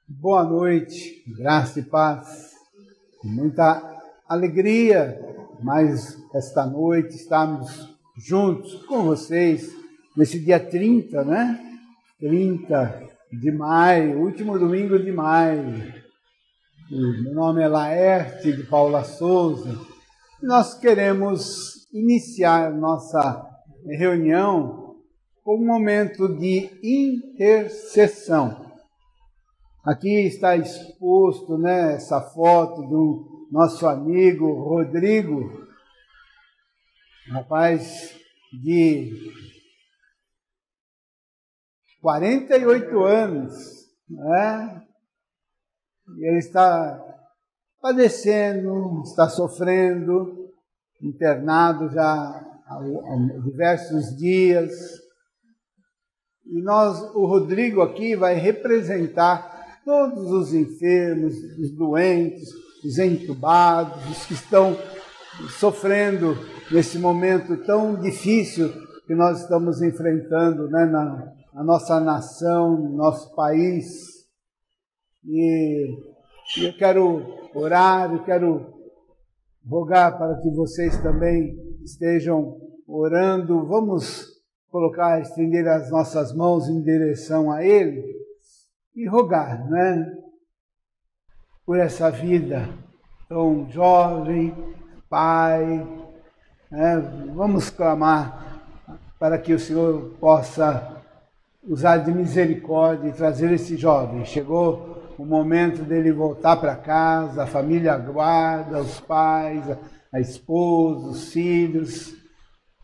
Boa noite, graça e paz, com muita alegria, mas esta noite estamos juntos com vocês nesse dia 30, né? 30 de maio, último domingo de maio. Meu nome é Laerte de Paula Souza e nós queremos iniciar nossa reunião com um momento de intercessão. Aqui está exposto, né, essa foto do nosso amigo Rodrigo, rapaz de 48 anos, né? E ele está padecendo, está sofrendo, internado já há diversos dias. E o Rodrigo aqui vai representar todos os enfermos, os doentes, os entubados, os que estão sofrendo nesse momento tão difícil que nós estamos enfrentando, né, na nossa nação, no nosso país. E eu quero orar, eu quero rogar para que vocês também estejam orando. Vamos estender as nossas mãos em direção a Ele e rogar, né, por essa vida tão jovem, Pai, né? Vamos clamar para que o Senhor possa usar de misericórdia e trazer esse jovem. Chegou o momento dele voltar para casa, a família aguarda, os pais, a esposa, os filhos.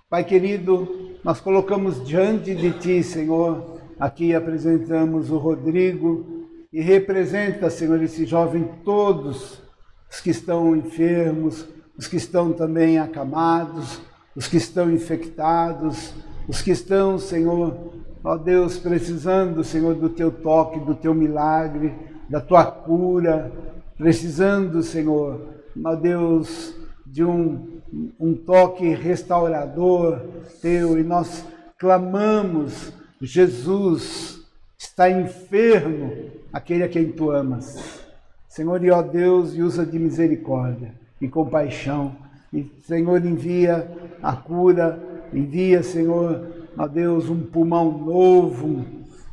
Pai querido, nós colocamos diante de Ti, Senhor, aqui apresentamos o Rodrigo e representa, Senhor, esse jovem, todos os que estão enfermos, os que estão também acamados, os que estão infectados, os que estão, Senhor, ó Deus, precisando, Senhor, do Teu toque, do Teu milagre, da Tua cura, precisando, Senhor, ó Deus, de um toque restaurador Teu, e nós clamamos: Jesus, está enfermo aquele a quem Tu amas. Senhor, e ó Deus, e usa de misericórdia e compaixão. E, Senhor, envia a cura, envia, Senhor, ó Deus, um pulmão novo,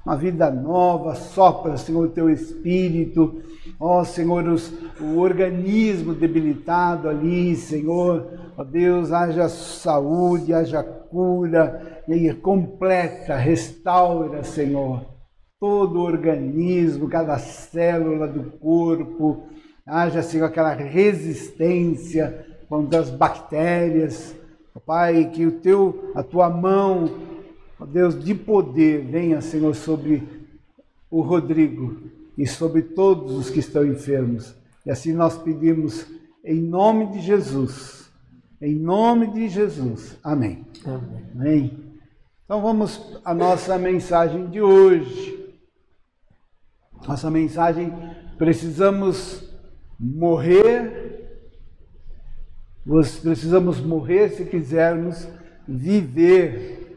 uma vida nova. Sopra, Senhor, Teu Espírito. Ó Senhor, o organismo debilitado ali, Senhor, ó Deus, haja saúde, haja cura, e completa, restaura, Senhor, todo o organismo, cada célula do corpo, haja, Senhor, aquela resistência contra as bactérias. Pai, que a Tua mão, ó Deus, de poder venha, Senhor, sobre o Rodrigo e sobre todos os que estão enfermos. E assim nós pedimos em nome de Jesus. Em nome de Jesus. Amém. Amém. Amém. Então vamos à nossa mensagem de hoje. Nossa mensagem: precisamos morrer. Precisamos morrer se quisermos viver.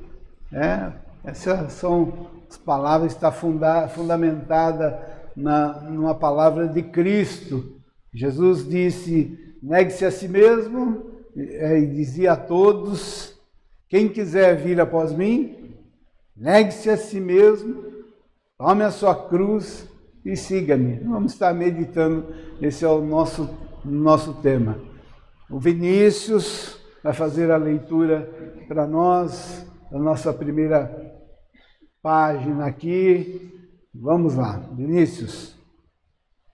Essas são as palavras, está fundamentada numa palavra de Cristo. Jesus disse: negue-se a si mesmo, e dizia a todos: quem quiser vir após mim, negue-se a si mesmo, tome a sua cruz e siga-me. Vamos estar meditando, esse é o nosso tema. O Vinícius vai fazer a leitura para nós, a nossa primeira página aqui. Vamos lá, Vinícius.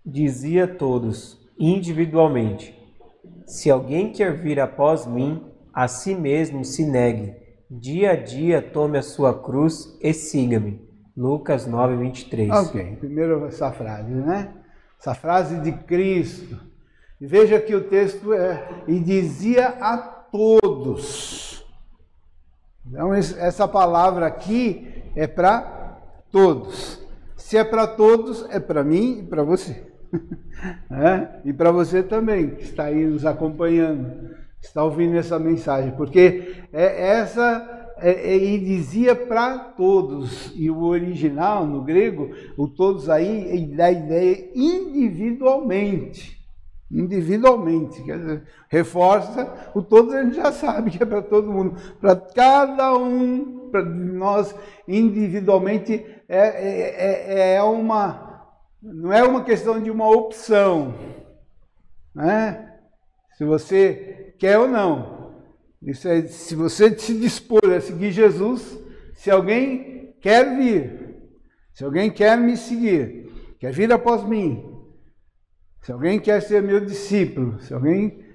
Dizia a todos, individualmente: se alguém quer vir após mim, a si mesmo se negue, dia a dia tome a sua cruz e siga-me. Lucas 9:23. Ok, primeiro essa frase, né? Essa frase de Cristo. E veja que o texto e dizia a todos. Então essa palavra aqui é para todos. Se é para todos, é para mim e para você. E para você também, que está aí nos acompanhando, está ouvindo essa mensagem, porque essa e dizia para todos, e o original, no grego, o todos aí dá a ideia individualmente, quer dizer, reforça, o todos a gente já sabe que é para todo mundo, para cada um, para nós individualmente, não é uma questão de uma opção, né? Se você quer ou não. Isso é, se você se dispor a seguir Jesus, se alguém quer vir, se alguém quer me seguir, quer vir após mim, se alguém quer ser meu discípulo, se alguém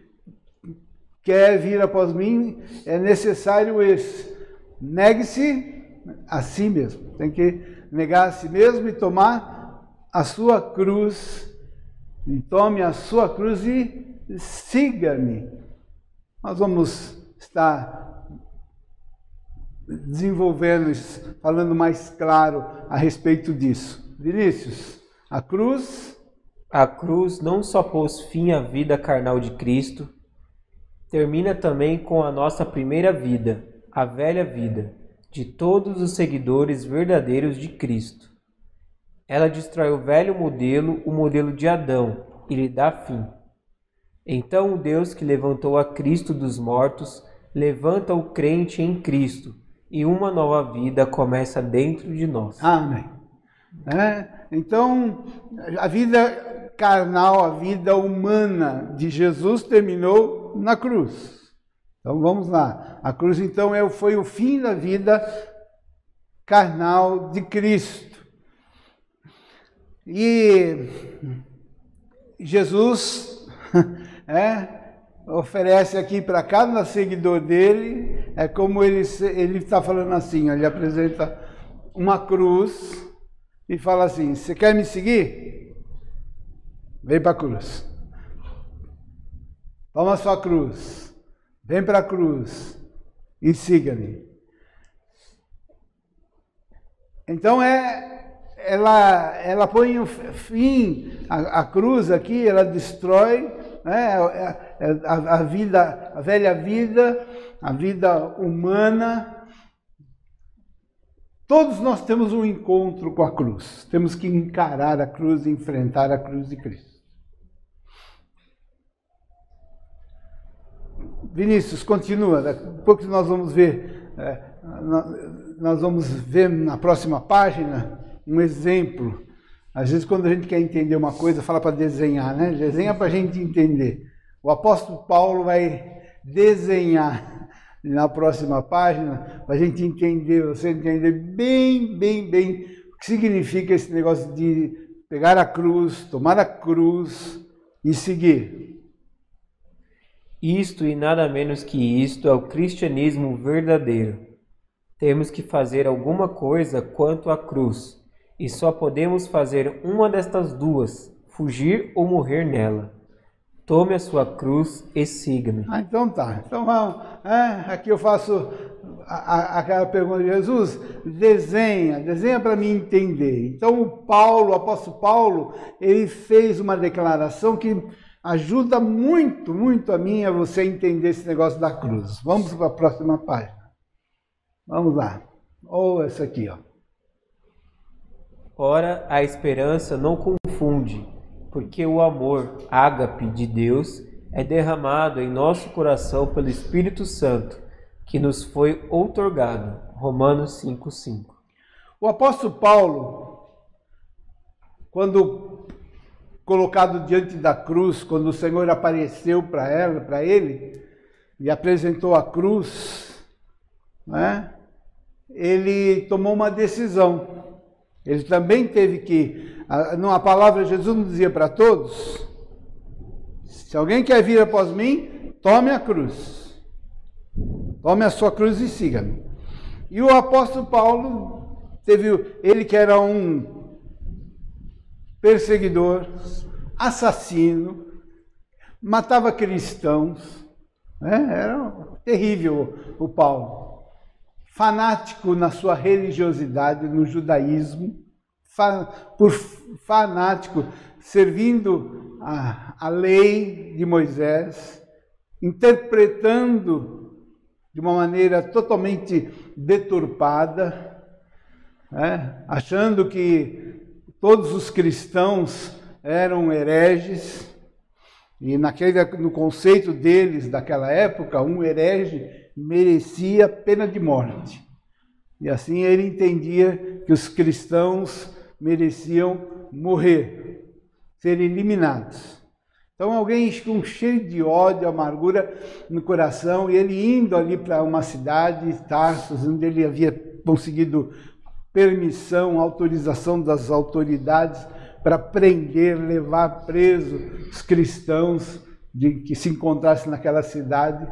quer vir após mim, é necessário esse. Negue-se a si mesmo. Tem que negar a si mesmo e tomar a sua cruz. E tome a sua cruz e siga-me. Nós vamos estar desenvolvendo isso, falando mais claro a respeito disso. Vinícius, a cruz não só pôs fim à vida carnal de Cristo, termina também com a nossa primeira vida, a velha vida, de todos os seguidores verdadeiros de Cristo. Ela destrói o velho modelo, o modelo de Adão, e lhe dá fim. Então o Deus que levantou a Cristo dos mortos, levanta o crente em Cristo, e uma nova vida começa dentro de nós. Amém. Então, a vida carnal, a vida humana de Jesus terminou na cruz. Então vamos lá. A cruz então foi o fim da vida carnal de Cristo. E Jesus oferece aqui para cada seguidor dele, é como ele está falando assim, ele apresenta uma cruz e fala assim: você quer me seguir? Vem para a cruz. Toma a sua cruz. Vem para a cruz e siga-me. Então ela põe um fim, a cruz aqui, ela destrói, né, a vida, a velha vida, a vida humana. Todos nós temos um encontro com a cruz. Temos que encarar a cruz e enfrentar a cruz de Cristo. Vinícius, continua. Daqui a pouco nós vamos ver, na próxima página um exemplo. Às vezes, quando a gente quer entender uma coisa, fala para desenhar, né? Desenha para a gente entender. O apóstolo Paulo vai desenhar na próxima página para a gente entender, você entender bem o que significa esse negócio de pegar a cruz, tomar a cruz e seguir. Isto e nada menos que isto é o cristianismo verdadeiro. Temos que fazer alguma coisa quanto à cruz, e só podemos fazer uma destas duas, fugir ou morrer nela. Tome a sua cruz e siga-me. Então tá. Então vamos. Aqui eu faço aquela pergunta de Jesus. Desenha para mim entender. Então o apóstolo Paulo, ele fez uma declaração que ajuda muito a mim e a você entender esse negócio da cruz. Vamos para a próxima página. Vamos lá. Ou essa aqui, ó. Ora, a esperança não confunde, porque o amor, ágape de Deus, é derramado em nosso coração pelo Espírito Santo, que nos foi outorgado. Romanos 5:5. O apóstolo Paulo, quando colocado diante da cruz, quando o Senhor apareceu para ele, e apresentou a cruz, né? Ele tomou uma decisão. Ele também teve que, numa palavra, Jesus não dizia para todos: se alguém quer vir após mim, tome a cruz. Tome a sua cruz e siga-me. E o apóstolo Paulo ele que era um perseguidor, assassino, matava cristãos, né? Era terrível o Paulo. Fanático na sua religiosidade, no judaísmo, fanático, servindo a lei de Moisés, interpretando de uma maneira totalmente deturpada, achando que todos os cristãos eram hereges, e no conceito deles daquela época, um herege merecia pena de morte. E assim ele entendia que os cristãos mereciam morrer, ser eliminados. Então alguém com cheio de ódio, amargura no coração, e ele indo ali para uma cidade, Tarsus, onde ele havia conseguido permissão, autorização das autoridades para prender, levar preso os cristãos que se encontrassem naquela cidade.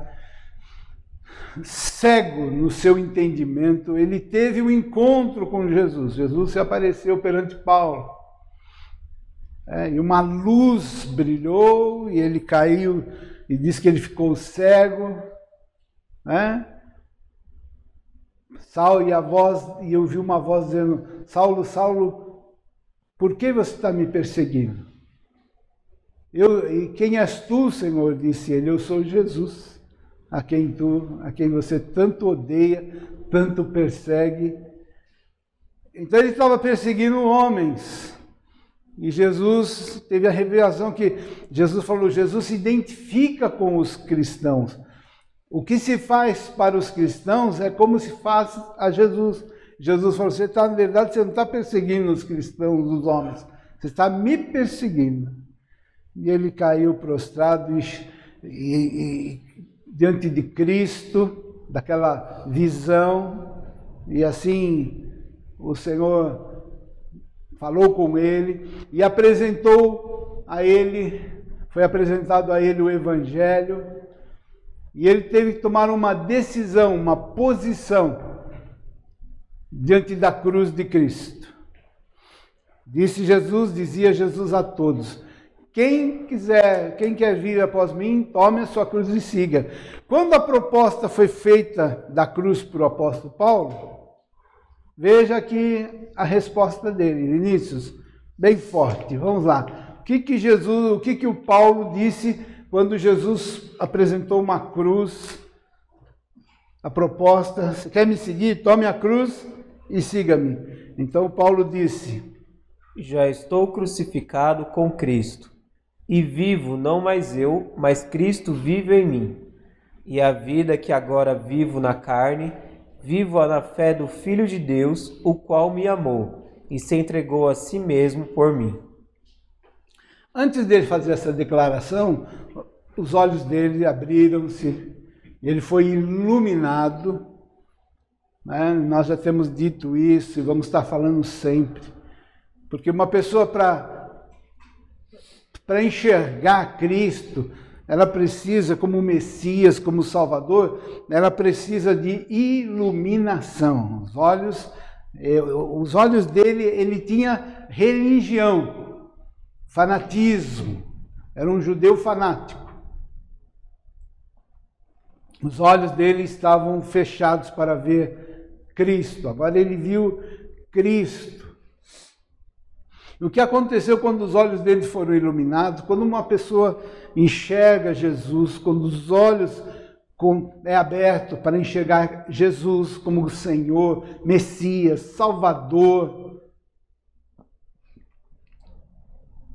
Cego no seu entendimento, ele teve um encontro com Jesus. Jesus se apareceu perante Paulo. E uma luz brilhou e ele caiu e diz que ele ficou cego. E eu ouvi uma voz dizendo: Saulo, Saulo, por que você está me perseguindo? E quem és tu, Senhor? Disse ele: eu sou Jesus, a quem você tanto odeia, tanto persegue. Então ele estava perseguindo homens. E Jesus teve a revelação que Jesus falou, Jesus se identifica com os cristãos. O que se faz para os cristãos é como se faz a Jesus. Jesus falou, na verdade, você não está perseguindo os cristãos, os homens, você está me perseguindo. E ele caiu prostrado e diante de Cristo, daquela visão, e assim o Senhor falou com ele e foi apresentado a ele o Evangelho, e ele teve que tomar uma decisão, uma posição diante da cruz de Cristo. Dizia Jesus a todos, quem quer vir após mim, tome a sua cruz e siga. Quando a proposta foi feita da cruz para o apóstolo Paulo, veja aqui a resposta dele, Vinícius, bem forte. Vamos lá. O que o Paulo disse quando Jesus apresentou uma cruz? A proposta, você quer me seguir? Tome a cruz e siga-me. Então Paulo disse, já estou crucificado com Cristo, e vivo não mais eu, mas Cristo vive em mim. E a vida que agora vivo na carne, vivo-a na fé do Filho de Deus, o qual me amou e se entregou a si mesmo por mim. Antes dele fazer essa declaração, os olhos dele abriram-se, ele foi iluminado. Nós já temos dito isso e vamos estar falando sempre. Porque uma pessoa, para enxergar Cristo, ela precisa, como Messias, como Salvador, ela precisa de iluminação. Os olhos dele, ele tinha religião, fanatismo, era um judeu fanático. Os olhos dele estavam fechados para ver Cristo, agora ele viu Cristo. O que aconteceu quando os olhos dele foram iluminados? Quando uma pessoa enxerga Jesus, quando os olhos é aberto para enxergar Jesus como Senhor, Messias, Salvador.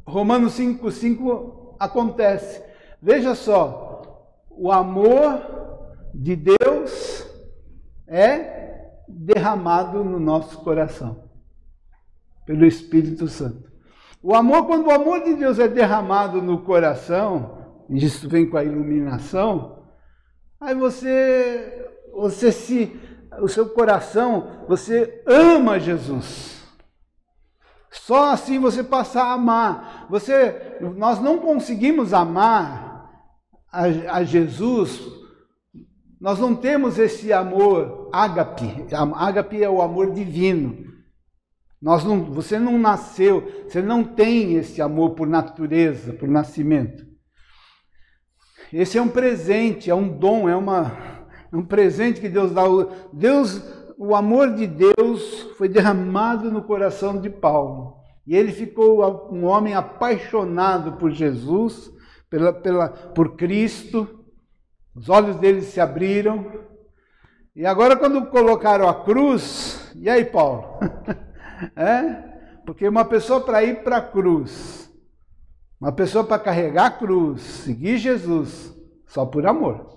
Romanos 5,5 acontece. Veja só, o amor de Deus é derramado no nosso coração pelo Espírito Santo. Quando o amor de Deus é derramado no coração, isso vem com a iluminação, aí o seu coração, você ama Jesus. Só assim você passa a amar. Nós não conseguimos amar a Jesus, nós não temos esse amor ágape. Ágape é o amor divino. Você não nasceu, você não tem esse amor por natureza, por nascimento. Esse é um presente, é um dom, é um presente que Deus dá. O amor de Deus foi derramado no coração de Paulo. E ele ficou um homem apaixonado por Jesus, por Cristo. Os olhos dele se abriram. E agora quando colocaram a cruz, e aí, Paulo? Porque uma pessoa para ir para a cruz, uma pessoa para carregar a cruz, seguir Jesus, só por amor.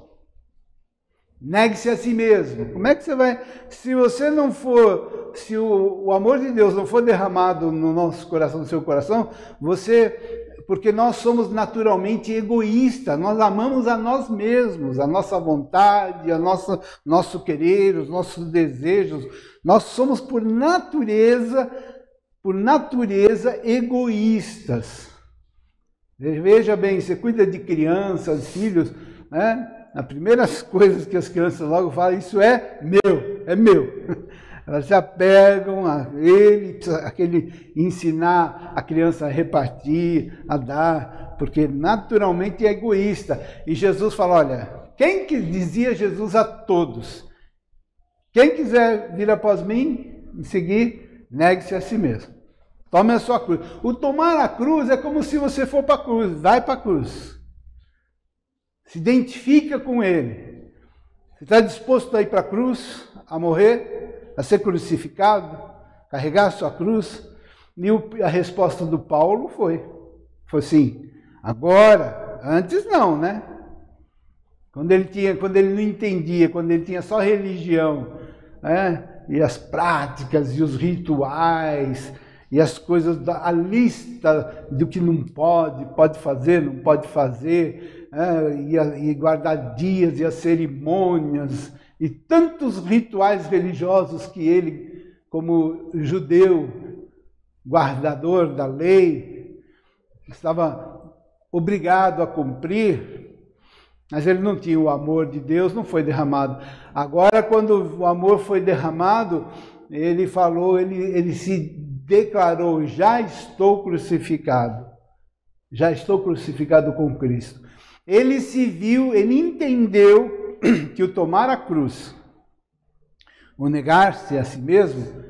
Negue-se a si mesmo. Como é que você vai... Se você não for... Se o amor de Deus não for derramado no nosso coração, no seu coração, você... Porque nós somos naturalmente egoístas, nós amamos a nós mesmos, a nossa vontade, nosso querer, os nossos desejos. Nós somos por natureza egoístas. Veja bem, você cuida de crianças, filhos, né? As primeiras coisas que as crianças logo falam, isso é meu, é meu. Elas se apegam a ele, aquele ensinar a criança a repartir, a dar, porque naturalmente é egoísta. E Jesus fala, olha, quem que dizia Jesus a todos? Quem quiser vir após mim, me seguir, negue-se a si mesmo. Tome a sua cruz. O tomar a cruz é como se você for para a cruz, vai para a cruz. Se identifica com ele. Você está disposto a ir para a cruz, a morrer, a ser crucificado, carregar a sua cruz? E a resposta do Paulo foi assim, agora, antes não, né? Quando ele não entendia, quando ele tinha só religião, né? E as práticas e os rituais, e as coisas, a lista do que não pode fazer, não pode fazer, e guardar dias e as cerimônias, e tantos rituais religiosos que ele, como judeu, guardador da lei, estava obrigado a cumprir, mas ele não tinha o amor de Deus, não foi derramado. Agora, quando o amor foi derramado, ele falou, ele se declarou, já estou crucificado com Cristo. Ele se viu, ele entendeu que o tomar a cruz, o negar-se a si mesmo,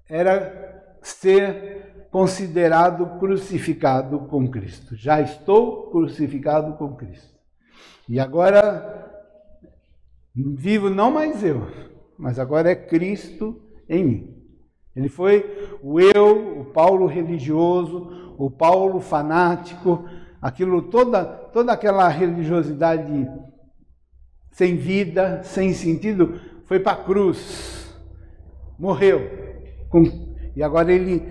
era ser considerado crucificado com Cristo. Já estou crucificado com Cristo. E agora, vivo não mais eu, mas agora é Cristo em mim. Ele foi o Paulo religioso, o Paulo fanático, toda aquela religiosidade sem vida, sem sentido, foi para a cruz, morreu. E agora ele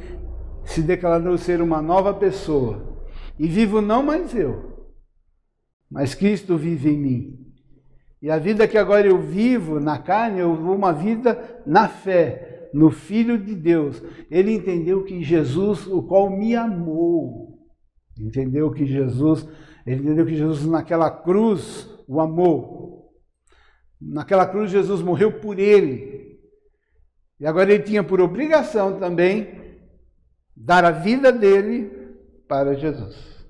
se declarou ser uma nova pessoa. E vivo não mais eu, mas Cristo vive em mim. E a vida que agora eu vivo na carne, eu vivo uma vida na fé, no Filho de Deus. Ele entendeu que Jesus, o qual me amou, ele entendeu que Jesus naquela cruz o amou. Naquela cruz Jesus morreu por ele. E agora ele tinha por obrigação também dar a vida dele para Jesus.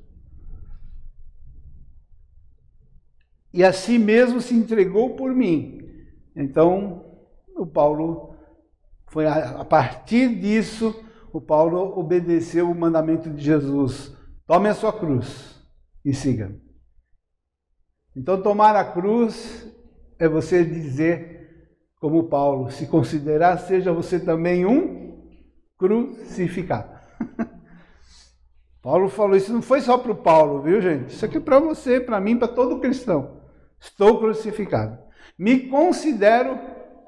E a si mesmo se entregou por mim. Então, o Paulo foi a partir disso, o Paulo obedeceu o mandamento de Jesus. Tome a sua cruz e siga-me. Então, tomar a cruz é você dizer, como Paulo, se considerar, seja você também um crucificado. Paulo falou, isso não foi só para o Paulo, viu, gente? Isso aqui é para você, para mim, para todo cristão. Estou crucificado. Me considero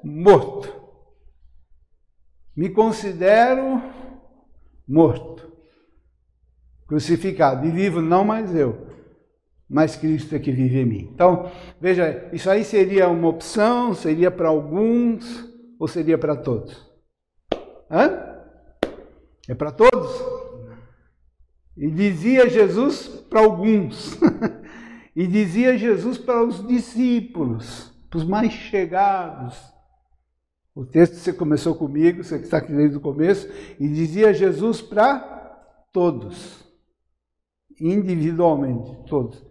morto. Me considero morto. Crucificado. E vivo não mais eu, mas Cristo é que vive em mim. Então, veja, isso aí seria uma opção, seria para alguns ou seria para todos? É para todos? E dizia Jesus para alguns. E dizia Jesus para os discípulos, para os mais chegados. O texto você começou comigo, você que está aqui desde o começo, e dizia Jesus para todos, individualmente, todos.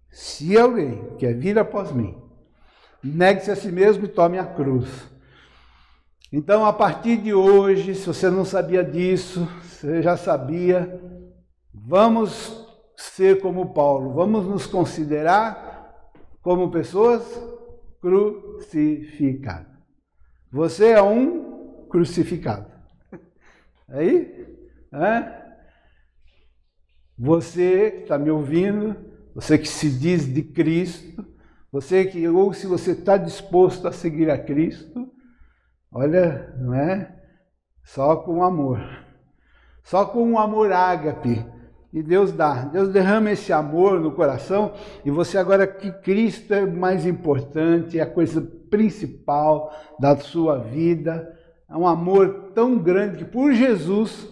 Se alguém quer vir após mim, negue-se a si mesmo e tome a cruz. Então, a partir de hoje, se você não sabia disso, você já sabia, vamos ser como Paulo, vamos nos considerar como pessoas crucificado. Você é um crucificado. Aí? Você que está me ouvindo, você que se diz de Cristo, você que, ou se você está disposto a seguir a Cristo, olha, não é? Só com amor. Só com um amor ágape. E Deus dá. Deus derrama esse amor no coração e você agora que Cristo é mais importante, é a coisa principal da sua vida. É um amor tão grande que por Jesus,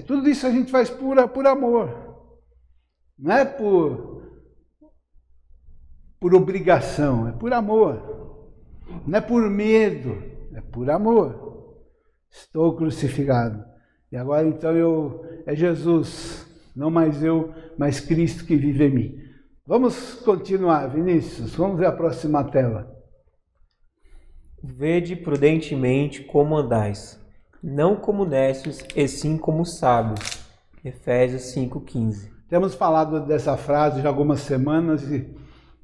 tudo isso a gente faz por amor. Não é por obrigação, é por amor. Não é por medo, é por amor. Estou crucificado. E agora então é Jesus, não mais eu, mas Cristo que vive em mim. Vamos continuar, Vinícius. Vamos ver a próxima tela. Vede prudentemente como andais, não como necios, e sim como sábios. Efésios 5,15. Temos falado dessa frase já algumas semanas e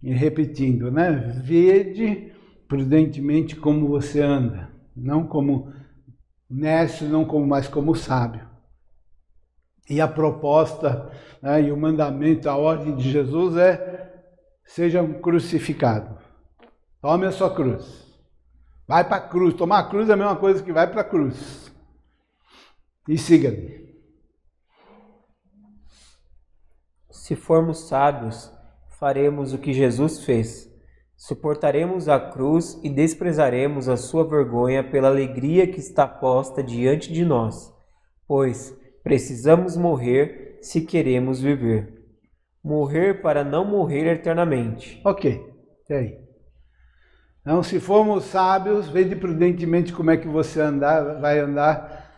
repetindo, né? Vede prudentemente como você anda, não como nécio, não mais como sábio. E a proposta, né, e o mandamento, a ordem de Jesus é: seja um crucificado. Tome a sua cruz. Vai para a cruz. Tomar a cruz é a mesma coisa que vai para a cruz. E siga-me. Se formos sábios, faremos o que Jesus fez. Suportaremos a cruz e desprezaremos a sua vergonha pela alegria que está posta diante de nós, pois precisamos morrer se queremos viver. Morrer para não morrer eternamente. Ok, e aí? Então, se formos sábios, vede prudentemente como é que você vai andar.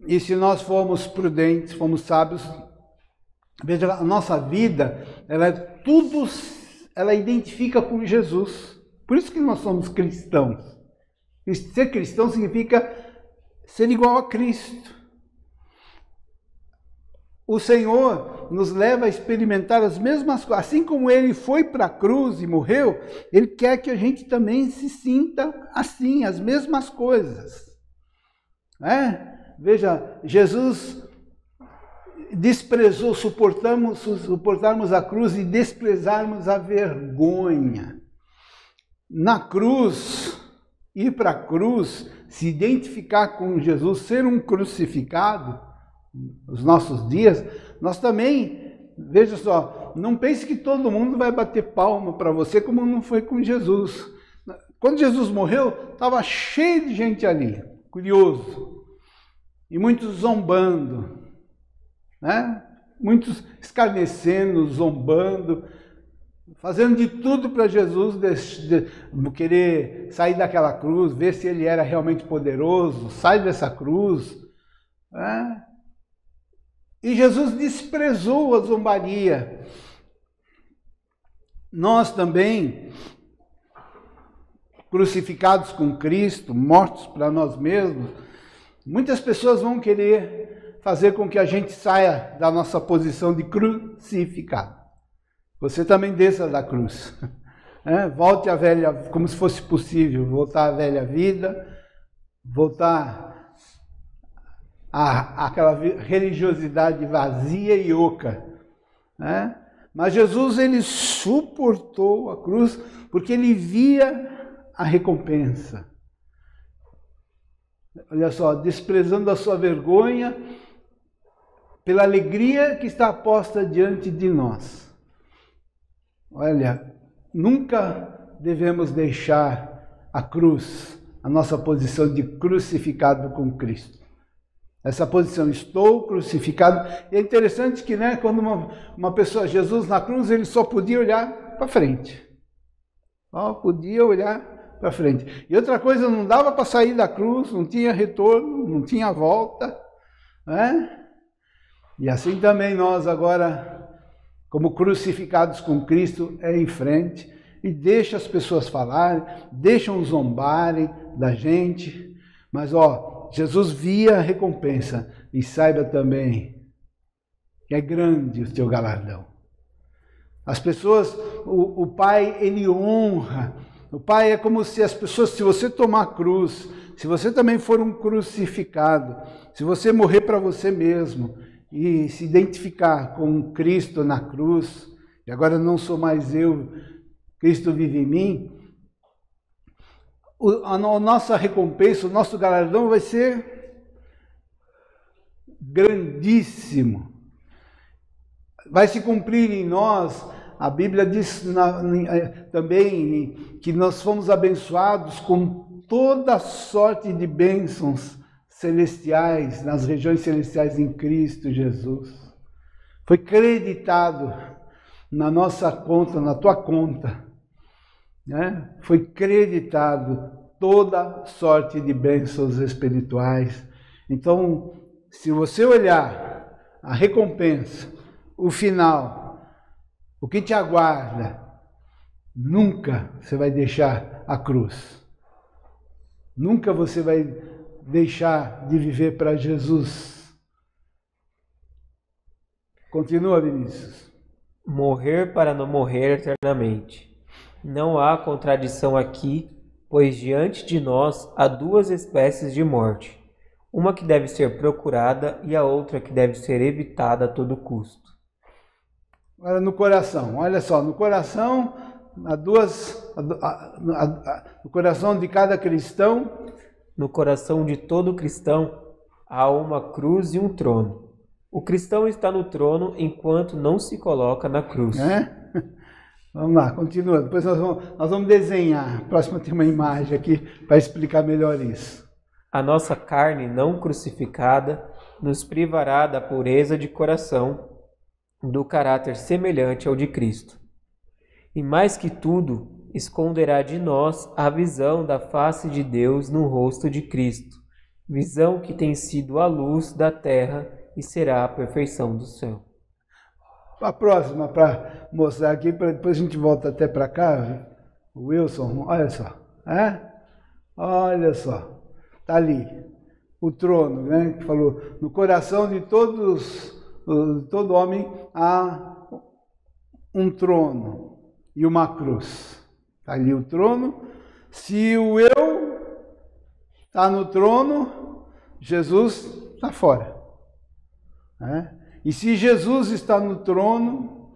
E se nós formos prudentes, formos sábios, veja, a nossa vida, ela identifica com Jesus. Por isso que nós somos cristãos. E ser cristão significa ser igual a Cristo. O Senhor nos leva a experimentar as mesmas coisas. Assim como Ele foi para a cruz e morreu, Ele quer que a gente também se sinta assim, as mesmas coisas. Veja, Jesus desprezou, suportarmos a cruz e desprezarmos a vergonha. Na cruz, ir para a cruz, se identificar com Jesus, ser um crucificado, nos nossos dias, nós também, veja só, não pense que todo mundo vai bater palma para você como não foi com Jesus. Quando Jesus morreu, estava cheio de gente ali, curioso, e muitos zombando, né? Muitos escarnecendo, zombando, fazendo de tudo para Jesus querer sair daquela cruz, ver se ele era realmente poderoso, sai dessa cruz, né? E Jesus desprezou a zombaria. Nós também, crucificados com Cristo, mortos para nós mesmos, muitas pessoas vão querer fazer com que a gente saia da nossa posição de crucificado. Você também desça da cruz. Volte à velha, como se fosse possível, voltar à velha vida, voltar aquela religiosidade vazia e oca, né? Mas Jesus, ele suportou a cruz porque ele via a recompensa. Olha só, desprezando a sua vergonha pela alegria que está posta diante de nós. Olha, nunca devemos deixar a cruz, a nossa posição de crucificado com Cristo. Essa posição, estou crucificado. E é interessante que, né, quando uma pessoa, Jesus na cruz, ele só podia olhar para frente. Só podia olhar para frente. E outra coisa, não dava para sair da cruz, não tinha retorno, não tinha volta, né? E assim também nós agora, como crucificados com Cristo, é em frente. E deixa as pessoas falarem, deixam zombarem da gente. Mas, Jesus via a recompensa e saiba também que é grande o teu galardão. As pessoas, o Pai, ele honra O Pai é como se as pessoas, se você tomar a cruz, se você também for um crucificado, se você morrer para você mesmo e se identificar com Cristo na cruz, e agora não sou mais eu, Cristo vive em mim, a nossa recompensa, o nosso galardão vai ser grandíssimo. Vai se cumprir em nós, a Bíblia diz também que nós fomos abençoados com toda sorte de bênçãos celestiais, nas regiões celestiais em Cristo Jesus. Foi creditado na nossa conta, na tua conta, né? Foi creditado toda sorte de bênçãos espirituais. Então, se você olhar a recompensa, o final, o que te aguarda, nunca você vai deixar a cruz. Nunca você vai deixar de viver para Jesus. Continua, Vinícius. Morrer para não morrer eternamente. Não há contradição aqui, pois diante de nós há duas espécies de morte, uma que deve ser procurada e a outra que deve ser evitada a todo custo. Agora no coração, olha só, no coração há no coração de cada cristão, no coração de todo cristão há uma cruz e um trono. O cristão está no trono enquanto não se coloca na cruz. Vamos lá, continua. Depois nós vamos desenhar. Próximo tem uma imagem aqui para explicar melhor isso. A nossa carne não crucificada nos privará da pureza de coração, do caráter semelhante ao de Cristo. E mais que tudo, esconderá de nós a visão da face de Deus no rosto de Cristo, visão que tem sido a luz da terra e será a perfeição do céu. A próxima, para mostrar aqui, depois a gente volta até para cá, o Wilson, olha só. Olha só, está ali, o trono, né, que falou, no coração de todo homem há um trono e uma cruz. Está ali o trono. Se o eu está no trono, Jesus está fora. E se Jesus está no trono,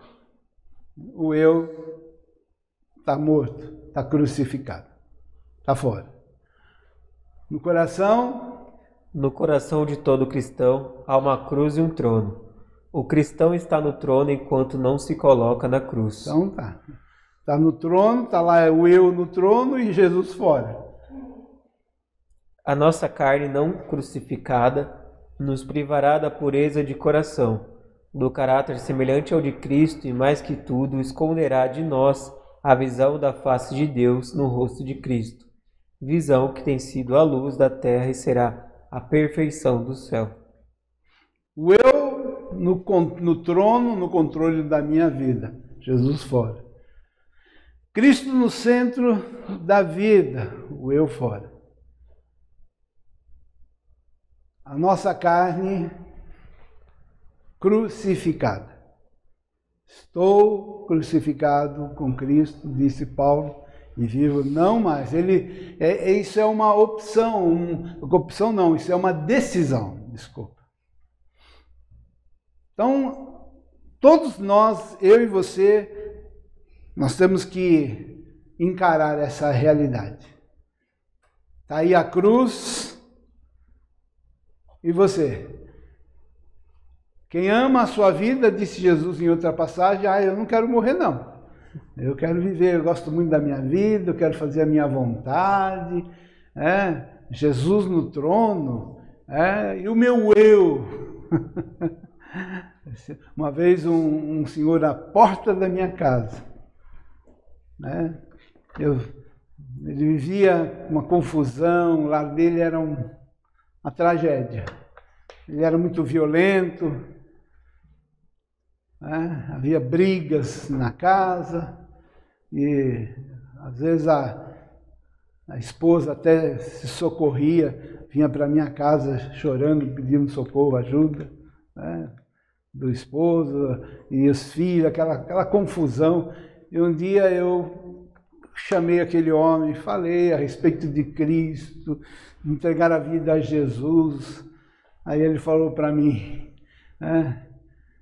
o eu está morto, está crucificado, está fora. No coração de todo cristão há uma cruz e um trono. O cristão está no trono enquanto não se coloca na cruz. Então tá. Está no trono, está lá o eu no trono e Jesus fora. A nossa carne não crucificada nos privará da pureza de coração, do caráter semelhante ao de Cristo e, mais que tudo, esconderá de nós a visão da face de Deus no rosto de Cristo, visão que tem sido a luz da terra e será a perfeição do céu. O eu no trono, no controle da minha vida, Jesus fora. Cristo no centro da vida, o eu fora. A nossa carne crucificada. Estou crucificado com Cristo, disse Paulo, e vivo não mais. Isso é uma opção, opção não, isso é uma decisão, desculpa. Então, todos nós, eu e você, nós temos que encarar essa realidade. Está aí a cruz. E você? Quem ama a sua vida, disse Jesus em outra passagem, eu não quero morrer não. Eu quero viver, eu gosto muito da minha vida, eu quero fazer a minha vontade. Jesus no trono, e o meu eu. Uma vez um senhor à porta da minha casa, ele vivia uma confusão, o lar dele era uma tragédia. Ele era muito violento, havia brigas na casa e às vezes a esposa até se socorria, vinha para minha casa chorando, pedindo socorro, ajuda, do esposo e os filhos, aquela confusão. E um dia eu chamei aquele homem, falei a respeito de Cristo, entregar a vida a Jesus. Aí ele falou para mim,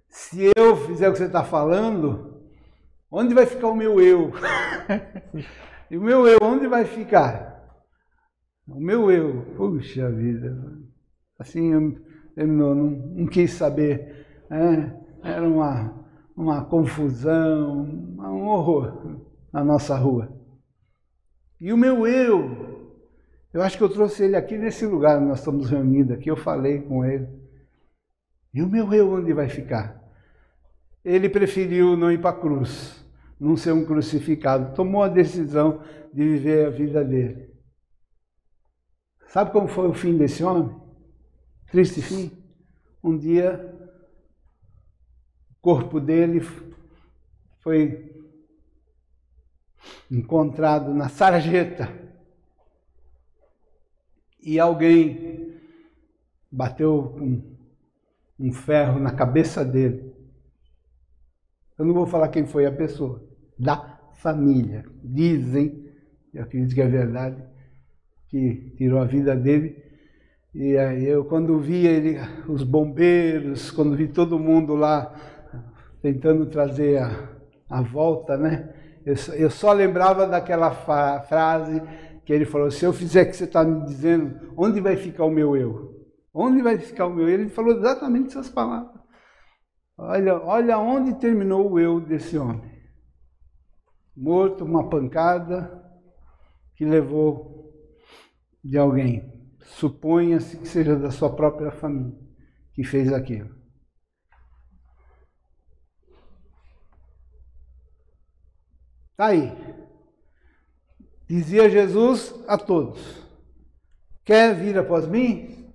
se eu fizer o que você está falando, onde vai ficar o meu eu? E o meu eu, onde vai ficar? O meu eu, puxa vida, assim, eu não quis saber, era uma confusão, um horror na nossa rua. E o meu eu acho que eu trouxe ele aqui nesse lugar, nós estamos reunidos aqui, eu falei com ele. E o meu eu onde vai ficar? Ele preferiu não ir para a cruz, não ser um crucificado, tomou a decisão de viver a vida dele. Sabe como foi o fim desse homem? Triste fim. Um dia, o corpo dele foi encontrado na sarjeta e alguém bateu com um ferro na cabeça dele. Eu não vou falar quem foi a pessoa, da família. Dizem, eu acredito que é verdade, que tirou a vida dele. E aí eu, quando vi ele, os bombeiros, quando vi todo mundo lá tentando trazer a volta, né? Eu só lembrava daquela frase que ele falou, se eu fizer o que você está me dizendo, onde vai ficar o meu eu? Onde vai ficar o meu eu? Ele falou exatamente essas palavras. Olha onde terminou o eu desse homem. Morto, uma pancada que levou de alguém. Suponha-se que seja da sua própria família que fez aquilo. Está aí. Dizia Jesus a todos, quer vir após mim?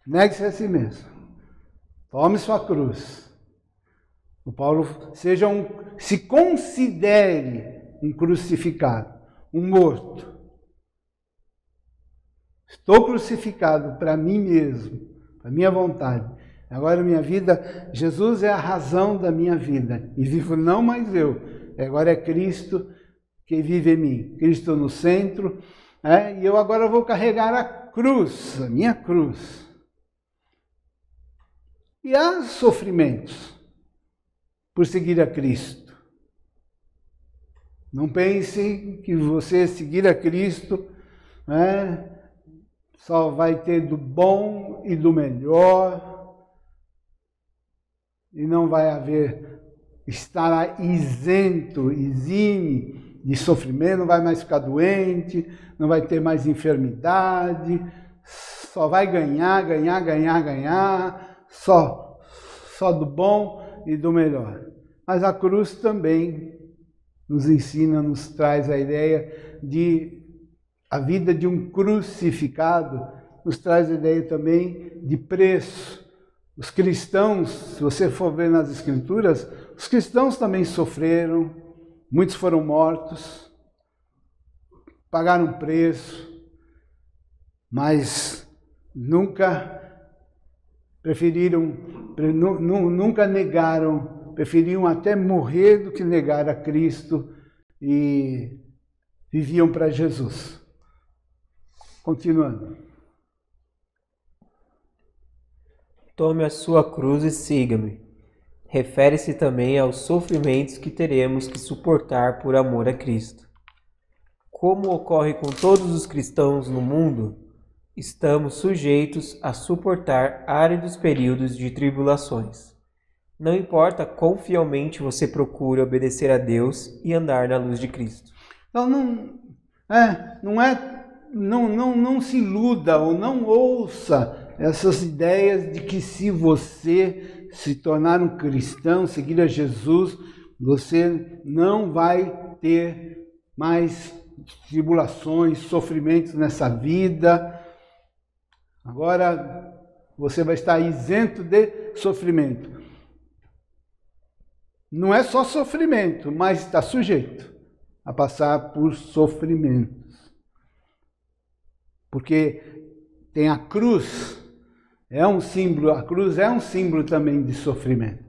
Negue-se a si mesmo. Tome sua cruz. O Paulo se considere um crucificado, um morto. Estou crucificado para mim mesmo, para minha vontade. Agora minha vida, Jesus é a razão da minha vida. E vivo não mais eu. Agora é Cristo que vive em mim. Cristo no centro. E eu agora vou carregar a cruz, a minha cruz. E há sofrimentos por seguir a Cristo. Não pense que você seguir a Cristo só vai ter do bom e do melhor e não vai estará isento, exime de sofrimento, não vai mais ficar doente, não vai ter mais enfermidade, só vai ganhar, só do bom e do melhor. Mas a cruz também nos ensina, nos traz a ideia de a vida de um crucificado, nos traz a ideia também de preço. Os cristãos, se você for ver nas Escrituras, os cristãos também sofreram, muitos foram mortos, pagaram preço, mas nunca nunca negaram, preferiam até morrer do que negar a Cristo e viviam para Jesus. Continuando. Tome a sua cruz e siga-me. Refere-se também aos sofrimentos que teremos que suportar por amor a Cristo. Como ocorre com todos os cristãos no mundo, estamos sujeitos a suportar áridos períodos de tribulações. Não importa quão fielmente você procura obedecer a Deus e andar na luz de Cristo. Então não se iluda ou não ouça essas ideias de que se você se tornar um cristão, seguir a Jesus, você não vai ter mais tribulações, sofrimentos nessa vida. Agora você vai estar isento de sofrimento. Não é só sofrimento, mas está sujeito a passar por sofrimentos. Porque tem a cruz, é um símbolo, a cruz é um símbolo também de sofrimento.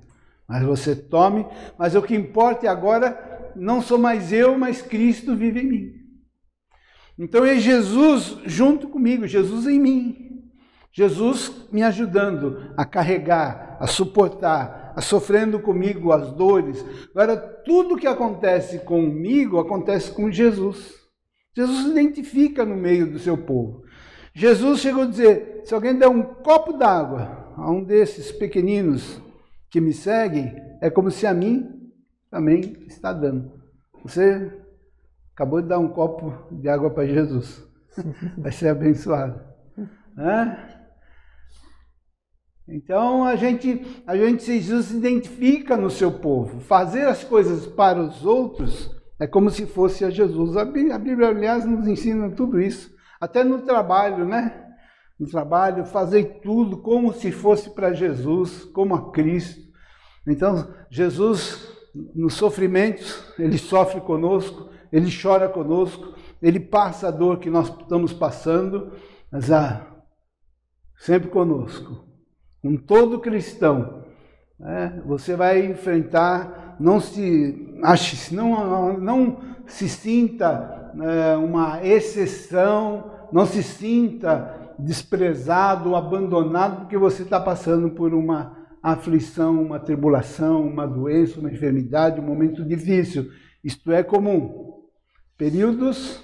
Mas você tome, mas o que importa agora não sou mais eu, mas Cristo vive em mim. Então é Jesus junto comigo, Jesus em mim. Jesus me ajudando a carregar, a suportar, a sofrendo comigo as dores. Agora, tudo que acontece comigo, acontece com Jesus. Jesus se identifica no meio do seu povo. Jesus chegou a dizer, se alguém der um copo d'água a um desses pequeninos que me seguem, é como se a mim também está dando. Você acabou de dar um copo de água para Jesus. Vai ser abençoado. Então, Jesus se identifica no seu povo. Fazer as coisas para os outros é como se fosse a Jesus. A Bíblia, aliás, nos ensina tudo isso. Até no trabalho, né? No trabalho, fazer tudo como se fosse para Jesus, como a Cristo. Então, Jesus, nos sofrimentos, ele sofre conosco, ele chora conosco, ele passa a dor que nós estamos passando, mas sempre conosco. Com todo cristão, você vai enfrentar, não se sinta uma exceção, não se sinta desprezado, abandonado, porque você está passando por uma aflição, uma tribulação, uma doença, uma enfermidade, um momento difícil. Isto é comum. Períodos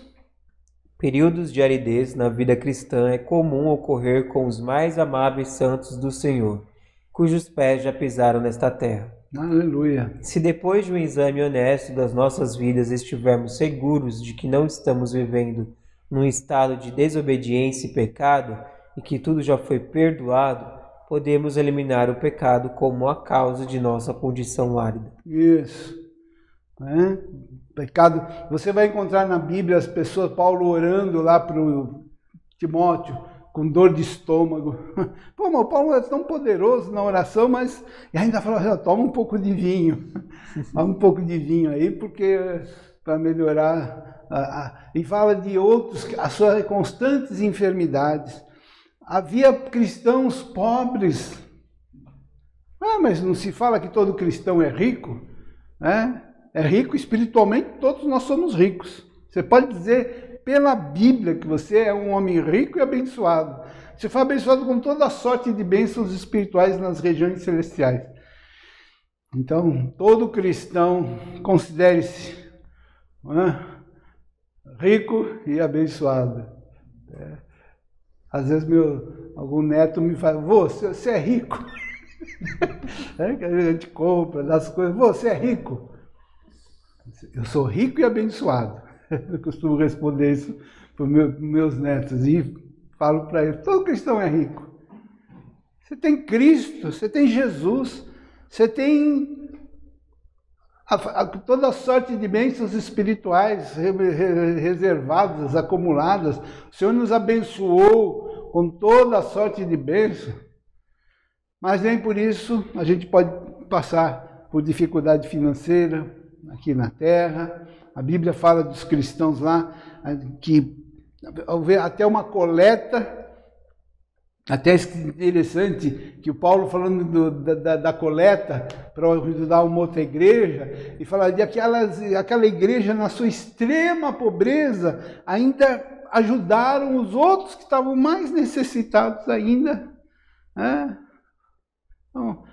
de aridez na vida cristã é comum ocorrer com os mais amáveis santos do Senhor, cujos pés já pisaram nesta terra. Aleluia. Se depois de um exame honesto das nossas vidas estivermos seguros de que não estamos vivendo num estado de desobediência e pecado e que tudo já foi perdoado, podemos eliminar o pecado como a causa de nossa condição árida. Isso. Pecado. Você vai encontrar na Bíblia as pessoas, Paulo orando lá para o Timóteo, com dor de estômago. Pô, mas o Paulo é tão poderoso na oração, mas e ainda fala, toma um pouco de vinho. Toma um pouco de vinho aí, porque para melhorar. E fala de outros, as suas constantes enfermidades. Havia cristãos pobres. Mas não se fala que todo cristão é rico? É rico espiritualmente, todos nós somos ricos. Você pode dizer pela Bíblia que você é um homem rico e abençoado. Você foi abençoado com toda a sorte de bênçãos espirituais nas regiões celestiais. Então, todo cristão, considere-se rico e abençoado. Às vezes algum neto me fala, você é rico. Que a gente compra, das coisas, você é rico. Eu sou rico e abençoado. Eu costumo responder isso para os meus netos e falo para eles, todo cristão é rico. Você tem Cristo, você tem Jesus, você tem toda a sorte de bênçãos espirituais reservadas, acumuladas. O Senhor nos abençoou com toda a sorte de bênçãos, mas nem por isso a gente pode passar por dificuldade financeira aqui na terra. A Bíblia fala dos cristãos lá que até uma coleta. Até interessante que o Paulo falando da coleta para ajudar uma outra igreja, e fala de aquela igreja na sua extrema pobreza, ainda ajudaram os outros que estavam mais necessitados ainda, então,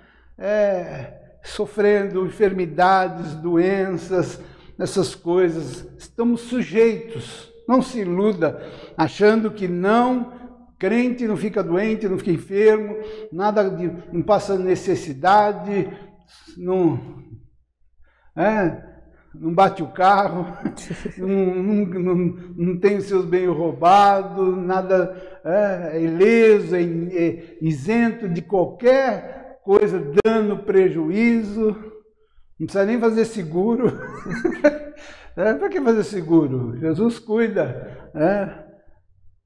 sofrendo enfermidades, doenças, essas coisas. Estamos sujeitos, não se iluda, achando que crente não fica doente, não fica enfermo, não passa necessidade, não bate o carro, não tem os seus bens roubados, nada é ileso, isento de qualquer coisa, dano, prejuízo, não precisa nem fazer seguro. Para que fazer seguro? Jesus cuida,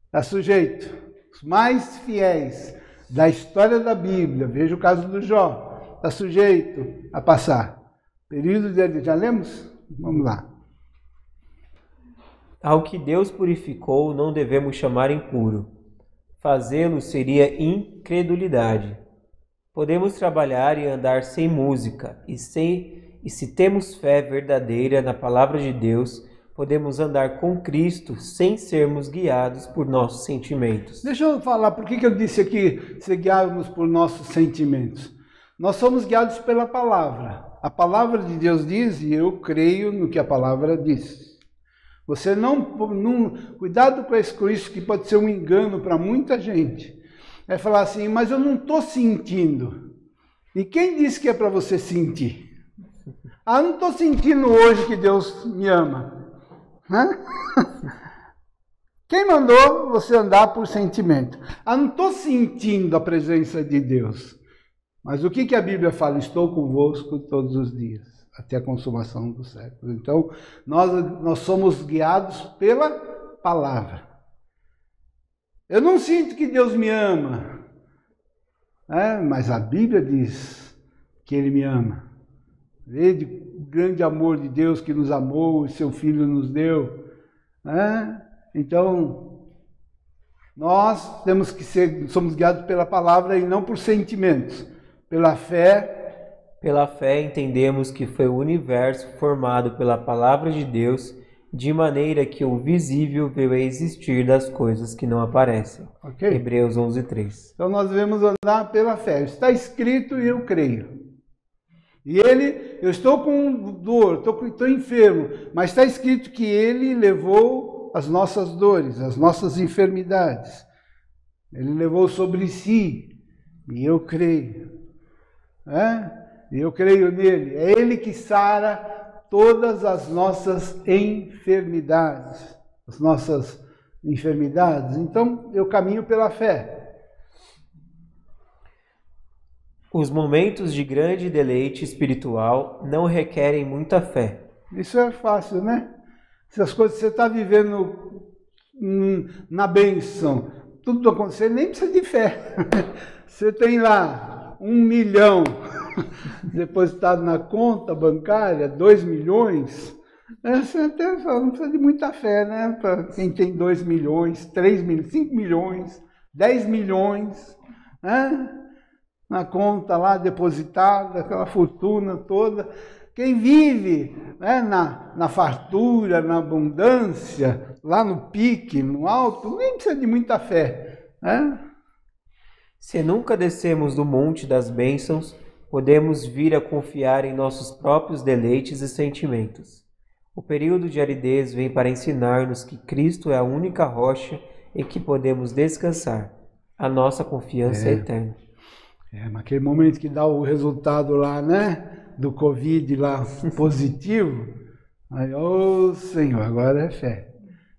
está sujeito. Os mais fiéis da história da Bíblia, veja o caso do Jó, está sujeito a passar. Período de... Já lemos? Vamos lá. Ao que Deus purificou, não devemos chamar impuro. Fazê-lo seria incredulidade. Podemos trabalhar e andar sem música E se temos fé verdadeira na palavra de Deus, podemos andar com Cristo sem sermos guiados por nossos sentimentos. Deixa eu falar por que eu disse aqui ser guiados por nossos sentimentos. Nós somos guiados pela palavra. A palavra de Deus diz e eu creio no que a palavra diz. Você cuidado com isso que pode ser um engano para muita gente. É falar assim, mas eu não estou sentindo. E quem disse que é para você sentir? Ah, não estou sentindo hoje que Deus me ama. Quem mandou você andar por sentimento? Ah, não estou sentindo a presença de Deus. Mas o que a Bíblia fala? Estou convosco todos os dias, até a consumação do século. Então, nós somos guiados pela palavra. Eu não sinto que Deus me ama, mas a Bíblia diz que Ele me ama. Vede o grande amor de Deus que nos amou e seu Filho nos deu. Então, nós somos guiados pela palavra e não por sentimentos. Pela fé. Pela fé entendemos que foi o universo formado pela palavra de Deus, de maneira que o visível veio a existir das coisas que não aparecem. Okay? Hebreus 11:3. Então nós devemos andar pela fé. Está escrito e eu creio. E eu estou com dor, estou enfermo, mas está escrito que Ele levou as nossas dores, as nossas enfermidades. Ele levou sobre si, e eu creio. E eu creio nele. É Ele que sara todas as nossas enfermidades. Então, eu caminho pela fé. Os momentos de grande deleite espiritual não requerem muita fé. Isso é fácil, né? Se as coisas que você está vivendo na bênção, tudo acontecer, nem precisa de fé. Você tem lá 1 milhão depositado na conta bancária, 2 milhões. Você até fala, não precisa de muita fé, né? Para quem tem 2 milhões, 3 milhões, 5 milhões, 10 milhões, na conta lá depositada, aquela fortuna toda. Quem vive na fartura, na abundância, lá no pique, no alto, nem precisa de muita fé. Se nunca descemos do monte das bênçãos, podemos vir a confiar em nossos próprios deleites e sentimentos. O período de aridez vem para ensinar-nos que Cristo é a única rocha em que podemos descansar. A nossa confiança é eterna. Naquele momento que dá o resultado lá, do Covid lá positivo, aí, Senhor, agora é fé.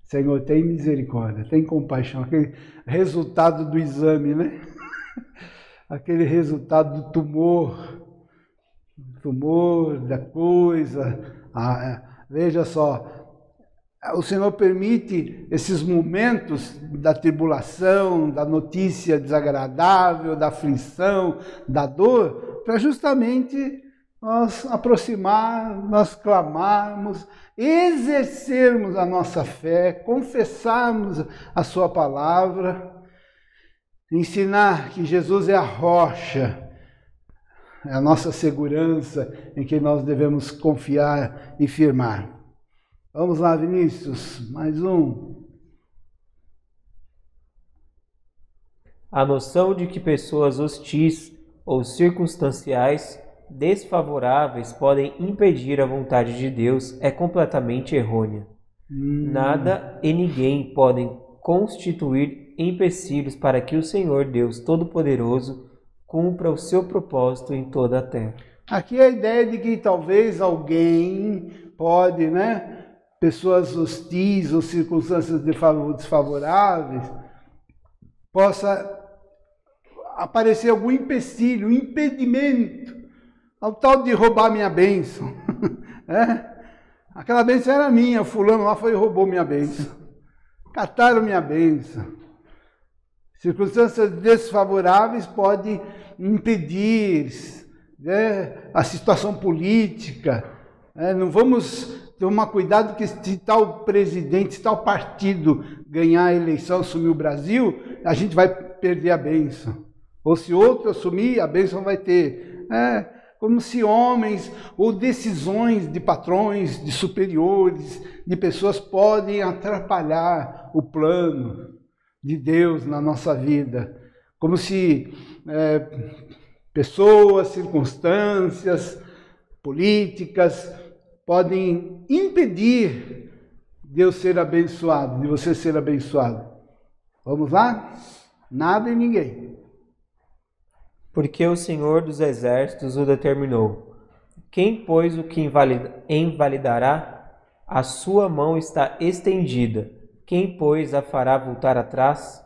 Senhor, tem misericórdia, tem compaixão. Aquele resultado do exame, aquele resultado do tumor da coisa. Veja só, o Senhor permite esses momentos da tribulação, da notícia desagradável, da aflição, da dor, para justamente nós nós clamarmos, exercermos a nossa fé, confessarmos a sua palavra, ensinar que Jesus é a rocha, é a nossa segurança em que nós devemos confiar e firmar. Vamos lá, Vinícius, mais um. A noção de que pessoas hostis ou circunstanciais desfavoráveis podem impedir a vontade de Deus é completamente errônea. Nada e ninguém podem constituir empecilhos para que o Senhor Deus Todo-Poderoso cumpra o seu propósito em toda a terra. Aqui é a ideia de que talvez alguém pode, pessoas hostis ou circunstâncias desfavoráveis, possa aparecer algum empecilho, um impedimento ao tal de roubar minha bênção. Aquela bênção era minha, fulano lá foi e roubou minha bênção. Cataram minha bênção. Circunstâncias desfavoráveis podem impedir a situação política. Não vamos tomar cuidado que se tal presidente, se tal partido ganhar a eleição, assumir o Brasil, a gente vai perder a bênção. Ou se outro assumir, a bênção vai ter. como se homens ou decisões de patrões, de superiores, de pessoas podem atrapalhar o plano de Deus na nossa vida. Como se pessoas, circunstâncias, políticas podem impedir Deus ser abençoado, de você ser abençoado. Vamos lá? Nada e ninguém. Porque o Senhor dos Exércitos o determinou. Quem, pois, o que invalidará? A sua mão está estendida. Quem, pois, a fará voltar atrás?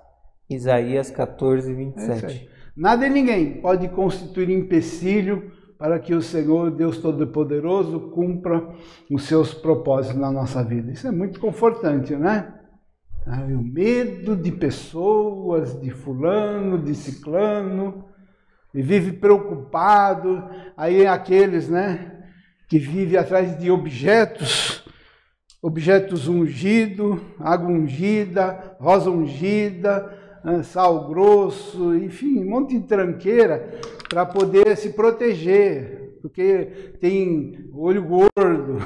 Isaías 14, 27. Nada e ninguém pode constituir empecilho para que o Senhor, Deus Todo-Poderoso, cumpra os seus propósitos na nossa vida. Isso é muito confortante, né? O medo de pessoas, de fulano, de ciclano, e vive preocupado. Aí aqueles, né, que vivem atrás de objetos ungidos, água ungida, rosa ungida, sal grosso, enfim, um monte de tranqueira para poder se proteger, porque tem olho gordo,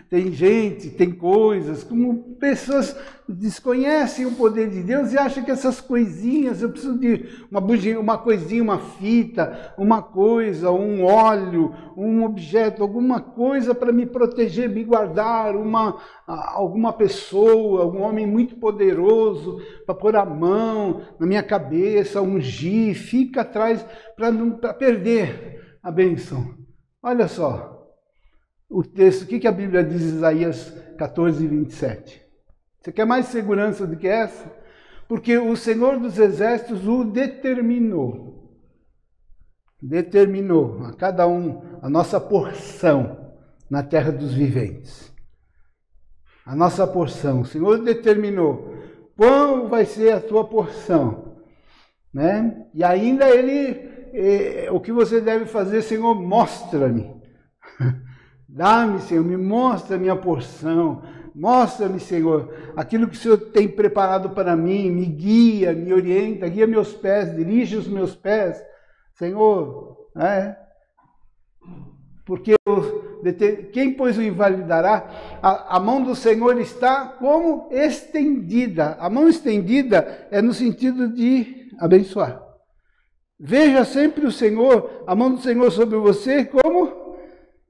tem gente, tem coisas, como pessoas desconhecem o poder de Deus e acham que essas coisinhas, eu preciso de uma coisinha, uma fita, uma coisa, um óleo, um objeto, alguma coisa para me proteger, me guardar, alguma pessoa, algum homem muito poderoso para pôr a mão na minha cabeça, ungir, fica atrás para perder a bênção. Olha só o texto, o que a Bíblia diz em Isaías 14, 27. Você quer mais segurança do que essa? Porque o Senhor dos Exércitos o determinou. Determinou a cada um a nossa porção na terra dos viventes. A nossa porção. O Senhor determinou qual vai ser a tua porção, né? E ainda o que você deve fazer, Senhor, mostra-me. Dá-me, Senhor, me mostra a minha porção. Mostra-me, Senhor, aquilo que o Senhor tem preparado para mim. Me guia, me orienta, guia meus pés, dirige os meus pés. Senhor, porque quem, pois, o invalidará? A mão do Senhor está como estendida. A mão estendida é no sentido de abençoar. Veja sempre o Senhor, a mão do Senhor sobre você, como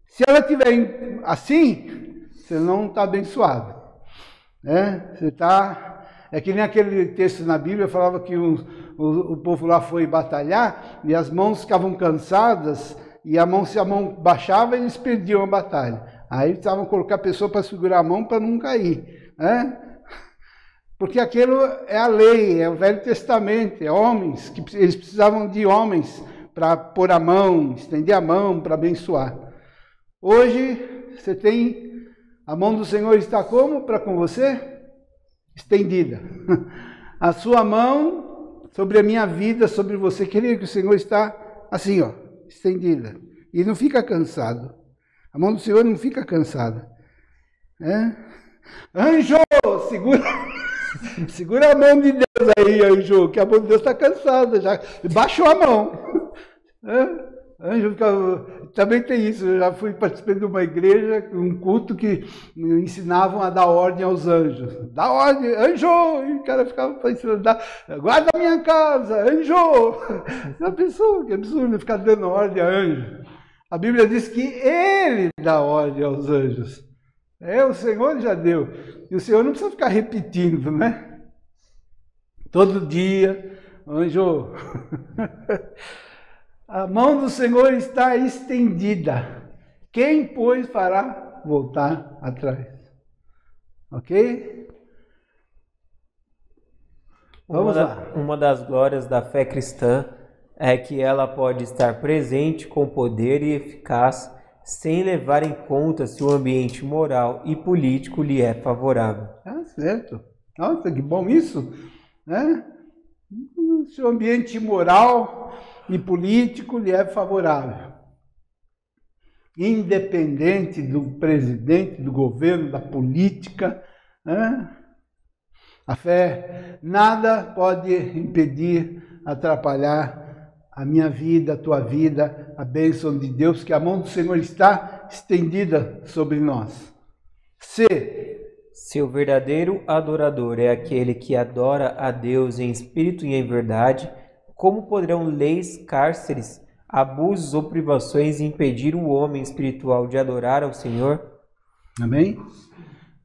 se ela estiver assim, você não está abençoado. Você está... É que nem aquele texto na Bíblia, falava que o povo lá foi batalhar e as mãos ficavam cansadas e se a mão baixava, eles perdiam a batalha. Aí precisavam colocar a pessoa para segurar a mão para não cair. Porque aquilo é a lei, é o Velho Testamento, é homens, que eles precisavam de homens para pôr a mão, estender a mão, para abençoar. Hoje, você tem, a mão do Senhor está como para com você? Estendida. A sua mão sobre a minha vida, sobre você, queria que o Senhor está assim, ó, estendida. E não fica cansado. A mão do Senhor não fica cansada. Anjo, segura a mão de Deus aí, anjo, que a mão de Deus está cansada, já baixou a mão. Anjo também tem isso, eu já fui participar de uma igreja, um culto que ensinavam a dar ordem aos anjos. Dá ordem, anjo! E o cara ficava pensando, guarda a minha casa, anjo! Já pensou? Que absurdo ficar dando ordem a anjo. A Bíblia diz que ele dá ordem aos anjos. O Senhor já deu. E o Senhor não precisa ficar repetindo, né? Todo dia, anjo. A mão do Senhor está estendida. Quem, pois, fará voltar atrás? Ok? Vamos lá. Uma das glórias da fé cristã é que ela pode estar presente com poder e eficaz, sem levar em conta se o ambiente moral e político lhe é favorável. Certo. Nossa, que bom isso, né? Se o ambiente moral e político lhe é favorável. Independente do presidente, do governo, da política, a fé, nada pode impedir, atrapalhar a minha vida, a tua vida, a bênção de Deus, que a mão do Senhor está estendida sobre nós. Se o verdadeiro adorador é aquele que adora a Deus em espírito e em verdade, como poderão leis, cárceres, abusos ou privações impedir o homem espiritual de adorar ao Senhor? Amém?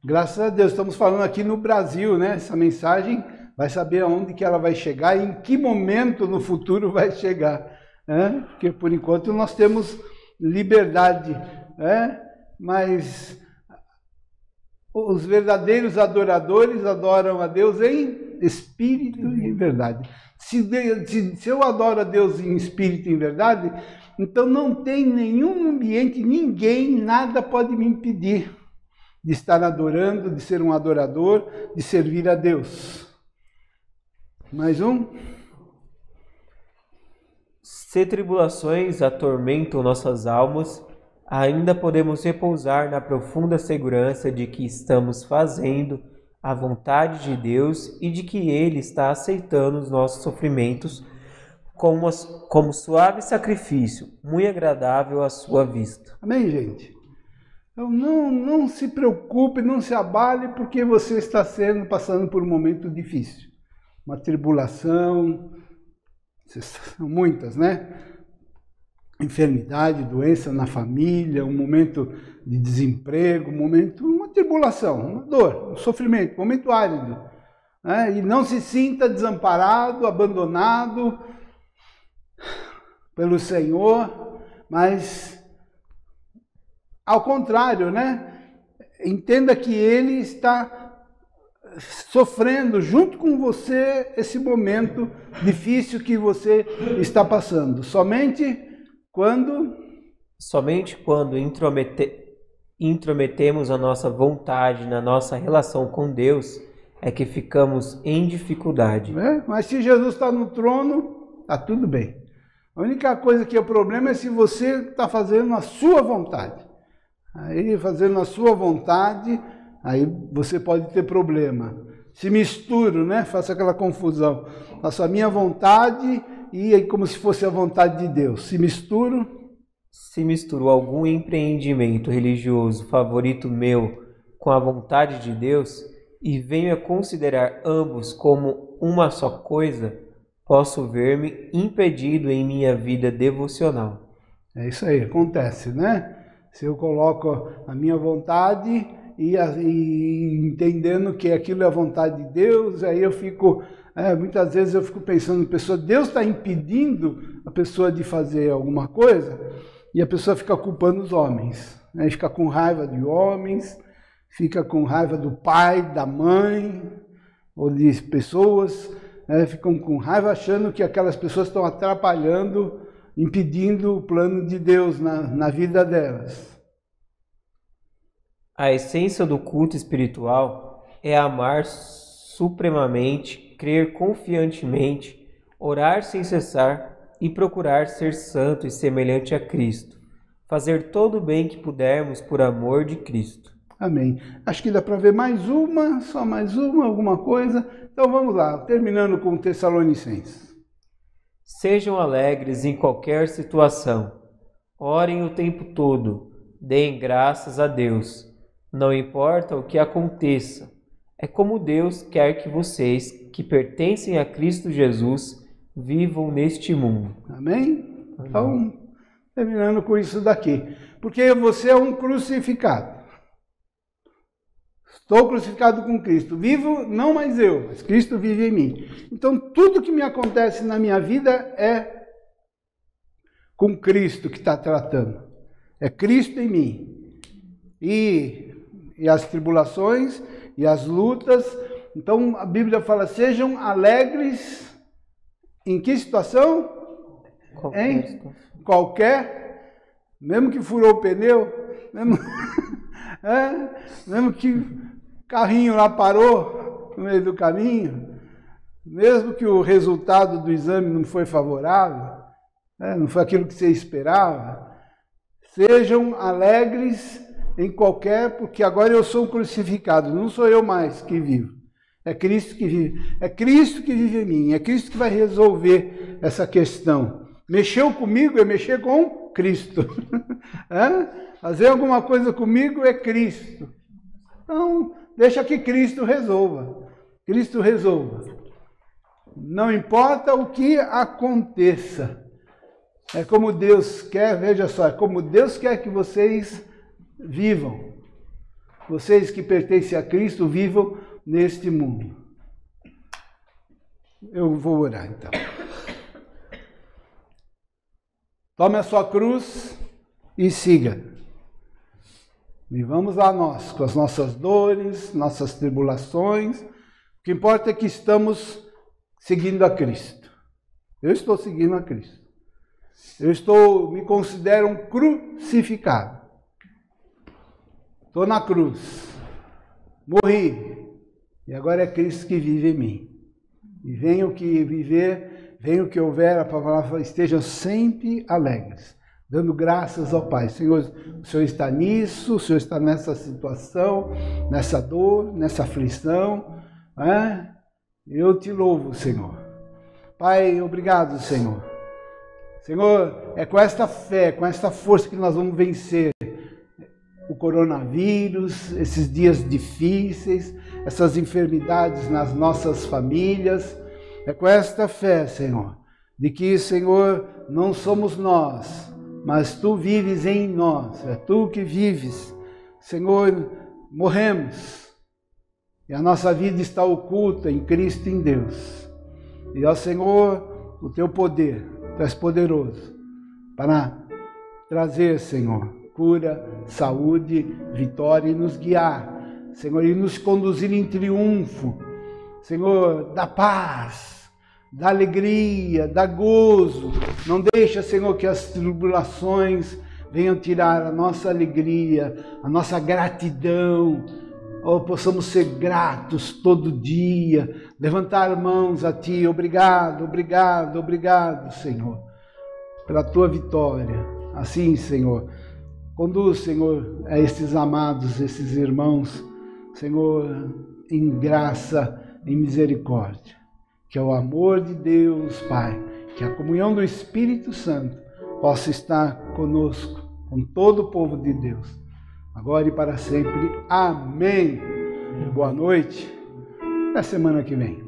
Graças a Deus, estamos falando aqui no Brasil, né? Essa mensagem vai saber aonde que ela vai chegar e em que momento no futuro vai chegar, né? Porque por enquanto nós temos liberdade, né? Mas os verdadeiros adoradores adoram a Deus em espírito e em verdade. Se eu adoro a Deus em espírito e em verdade, então não tem nenhum ambiente, ninguém, nada pode me impedir de estar adorando, de ser um adorador, de servir a Deus. Mais um. Se tribulações atormentam nossas almas, ainda podemos repousar na profunda segurança de que estamos fazendo a vontade de Deus e de que Ele está aceitando os nossos sofrimentos como suave sacrifício, muito agradável à sua vista. Amém, gente? Então não se preocupe, não se abale, porque você está passando por um momento difícil. Uma tribulação, são muitas, né? Enfermidade, doença na família, um momento de desemprego, uma tribulação, uma dor, um sofrimento, um momento árido. Né? E não se sinta desamparado, abandonado pelo Senhor, mas ao contrário, né? Entenda que Ele está sofrendo junto com você esse momento difícil que você está passando. Somente quando intrometemos a nossa vontade na nossa relação com Deus é que ficamos em dificuldade. Mas se Jesus está no trono, está tudo bem. A única coisa que é o problema é se você está fazendo a sua vontade. Aí, fazendo a sua vontade, aí você pode ter problema. Se misturo, né? Faço aquela confusão. Faço a minha vontade e aí como se fosse a vontade de Deus. Se misturo algum empreendimento religioso favorito meu com a vontade de Deus e venho a considerar ambos como uma só coisa, posso ver-me impedido em minha vida devocional. É isso aí, acontece, né? Se eu coloco a minha vontade e entendendo que aquilo é a vontade de Deus, aí eu fico, muitas vezes eu fico pensando, Deus está impedindo a pessoa de fazer alguma coisa, e a pessoa fica culpando os homens, né? Fica com raiva de homens, fica com raiva do pai, da mãe, ou de pessoas, né? Ficam com raiva achando que aquelas pessoas estão atrapalhando, impedindo o plano de Deus na vida delas. A essência do culto espiritual é amar supremamente, crer confiantemente, orar sem cessar e procurar ser santo e semelhante a Cristo. Fazer todo o bem que pudermos por amor de Cristo. Amém. Acho que dá para ver só mais uma, alguma coisa. Então vamos lá, terminando com Tessalonicenses. Sejam alegres em qualquer situação. Orem o tempo todo. Deem graças a Deus. Não importa o que aconteça. É como Deus quer que vocês, que pertencem a Cristo Jesus, vivam neste mundo. Amém? Então, terminando com isso daqui. Porque você é um crucificado. Estou crucificado com Cristo. Vivo não mais eu, mas Cristo vive em mim. Então, tudo que me acontece na minha vida é com Cristo que está tratando. É Cristo em mim. E as tribulações e as lutas. Então, a Bíblia fala, sejam alegres em que situação? Qualquer. Mesmo que furou o pneu, mesmo que carrinho lá parou no meio do caminho, mesmo que o resultado do exame não foi favorável, não foi aquilo que você esperava, sejam alegres em qualquer, porque agora eu sou crucificado, não sou eu mais que vivo, é Cristo que vive, é Cristo que vive em mim, é Cristo que vai resolver essa questão. Mexeu comigo é mexer com Cristo. Fazer alguma coisa comigo é Cristo. Então, deixa que Cristo resolva. Cristo resolva. Não importa o que aconteça. É como Deus quer, veja só, é como Deus quer que vocês vivam. Vocês que pertencem a Cristo vivam neste mundo. Eu vou orar então. Tome a sua cruz e siga. E vamos lá nós, com as nossas dores, nossas tribulações. O que importa é que estamos seguindo a Cristo. Eu estou seguindo a Cristo. Me considero um crucificado. Estou na cruz. Morri. E agora é Cristo que vive em mim. E venha o que viver, venha o que houver, a palavra estejam sempre alegres, dando graças ao Pai. Senhor, o Senhor está nisso, o Senhor está nessa situação, nessa dor, nessa aflição. Eu te louvo, Senhor. Pai, obrigado, Senhor. Senhor, é com esta fé, com esta força que nós vamos vencer o coronavírus, esses dias difíceis, essas enfermidades nas nossas famílias. É com esta fé, Senhor, de que, Senhor, não somos nós, mas Tu vives em nós, é Tu que vives. Senhor, morremos e a nossa vida está oculta em Cristo, em Deus. E, ó Senhor, o Teu poder, Tu és poderoso para trazer, Senhor, cura, saúde, vitória e nos guiar, Senhor, e nos conduzir em triunfo, Senhor, da paz, da alegria, da gozo. Não deixa, Senhor, que as tribulações venham tirar a nossa alegria, a nossa gratidão. Possamos ser gratos todo dia, levantar mãos a Ti. Obrigado, obrigado, obrigado, Senhor, pela Tua vitória. Assim, Senhor, conduz, Senhor, a estes amados, esses irmãos, Senhor, em graça, em misericórdia. Que o amor de Deus, Pai, que a comunhão do Espírito Santo possa estar conosco, com todo o povo de Deus, agora e para sempre. Amém. Boa noite. Até semana que vem.